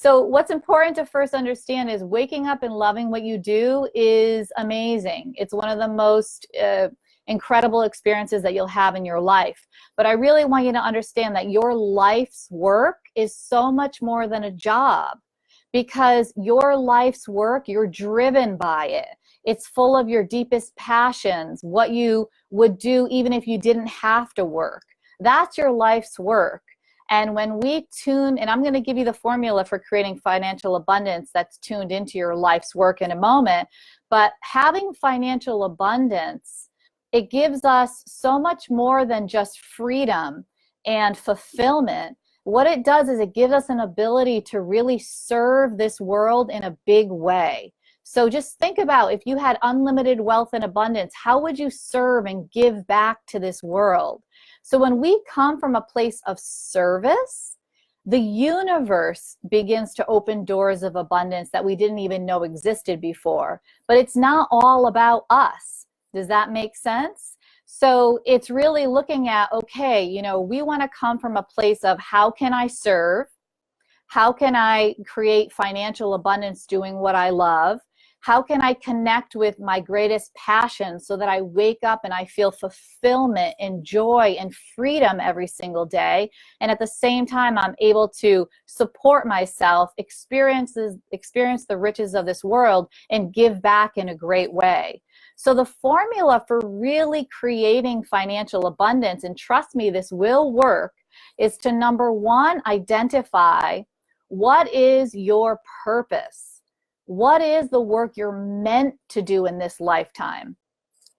So what's important to first understand is waking up and loving what you do is amazing. It's one of the most incredible experiences that you'll have in your life. But I really want you to understand that your life's work is so much more than a job, because your life's work, you're driven by it. It's full of your deepest passions, what you would do even if you didn't have to work. That's your life's work. And when we tune, and I'm going to give you the formula for creating financial abundance that's tuned into your life's work in a moment, but having financial abundance, it gives us so much more than just freedom and fulfillment. What it does is it gives us an ability to really serve this world in a big way. So just think about, if you had unlimited wealth and abundance, how would you serve and give back to this world? So when we come from a place of service, the universe begins to open doors of abundance that we didn't even know existed before. But it's not all about us. Does that make sense? So it's really looking at, okay, you know, we want to come from a place of how can I serve? How can I create financial abundance doing what I love? How can I connect with my greatest passion so that I wake up and I feel fulfillment and joy and freedom every single day? And at the same time, I'm able to support myself, experience the riches of this world, and give back in a great way. So the formula for really creating financial abundance, and trust me, this will work, is to, number one, identify what is your purpose. What is the work you're meant to do in this lifetime?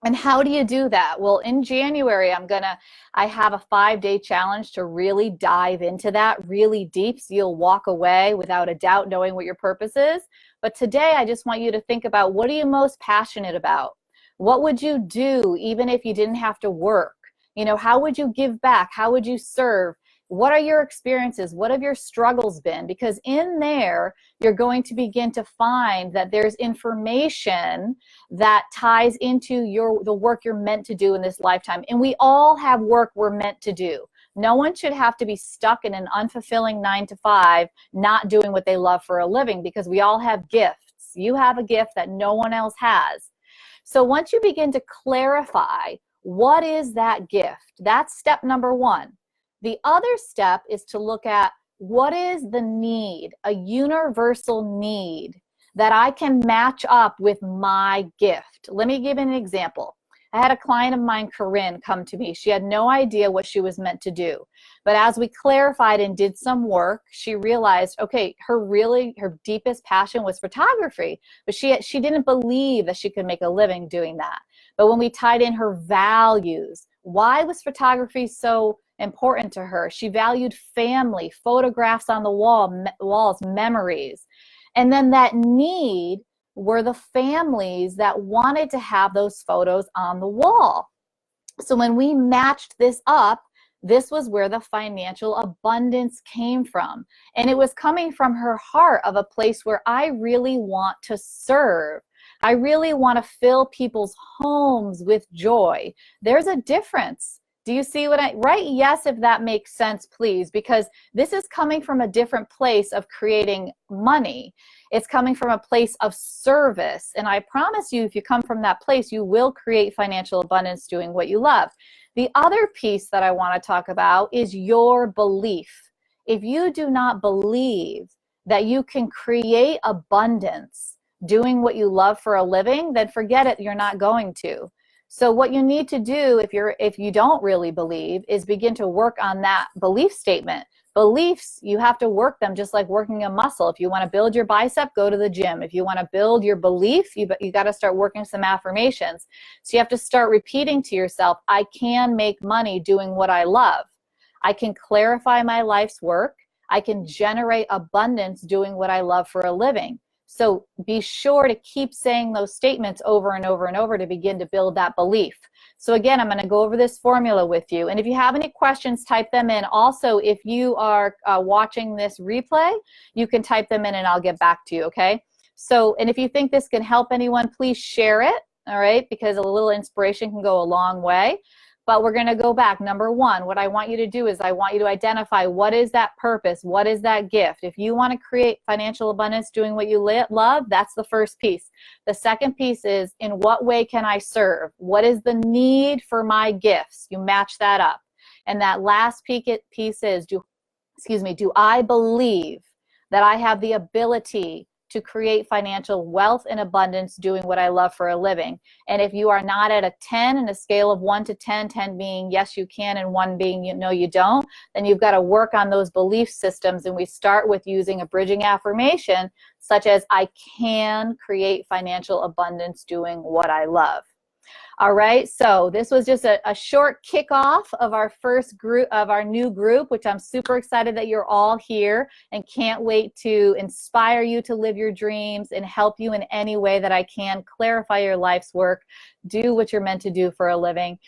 And how do you do that? Well, in January, I have a 5-day challenge to really dive into that really deep, so you'll walk away without a doubt knowing what your purpose is. But today, I just want you to think about, what are you most passionate about? What would you do even if you didn't have to work? You know, how would you give back? How would you serve? What are your experiences? What have your struggles been? Because in there, you're going to begin to find that there's information that ties into the work you're meant to do in this lifetime. And we all have work we're meant to do. No one should have to be stuck in an unfulfilling 9-to-5, not doing what they love for a living, because we all have gifts. You have a gift that no one else has. So once you begin to clarify what is that gift, that's step number one. The other step is to look at, what is the need, a universal need that I can match up with my gift. Let me give an example. I had a client of mine, Kristen, come to me. She had no idea what she was meant to do. But as we clarified and did some work, she realized, okay, her deepest passion was photography, but she didn't believe that she could make a living doing that. But when we tied in her values, why was photography so important to her? She valued family, photographs on the walls, memories. And then that need were the families that wanted to have those photos on the wall. So when we matched this up, this was where the financial abundance came from. And it was coming from her heart of a place where I really want to serve. I really want to fill people's homes with joy. There's a difference. Do you see what write yes if that makes sense, please, because this is coming from a different place of creating money. It's coming from a place of service. And I promise you, if you come from that place, you will create financial abundance doing what you love. The other piece that I want to talk about is your belief. If you do not believe that you can create abundance doing what you love for a living, then forget it, you're not going to. So what you need to do if you don't really believe is begin to work on that belief statement. Beliefs, you have to work them just like working a muscle. If you want to build your bicep, go to the gym. If you want to build your belief, you got to start working some affirmations. So you have to start repeating to yourself, I can make money doing what I love. I can clarify my life's work. I can generate abundance doing what I love for a living. So be sure to keep saying those statements over and over and over to begin to build that belief. So again, I'm going to go over this formula with you. And if you have any questions, type them in. Also, if you are watching this replay, you can type them in and I'll get back to you, okay? So, and if you think this can help anyone, please share it, all right? Because a little inspiration can go a long way. But we're going to go back. Number one, what I want you to do is I want you to identify what is that purpose? What is that gift? If you want to create financial abundance doing what you love, that's the first piece. The second piece is, in what way can I serve? What is the need for my gifts? You match that up. And that last piece is, do I believe that I have the ability to create financial wealth and abundance doing what I love for a living? And if you are not at a 10 in a scale of 1 to 10, 10 being yes you can and 1 being no you don't, then you've got to work on those belief systems. And we start with using a bridging affirmation such as, I can create financial abundance doing what I love. All right, so this was just a short kickoff of our first group, of our new group, which I'm super excited that you're all here and can't wait to inspire you to live your dreams and help you in any way that I can clarify your life's work, do what you're meant to do for a living.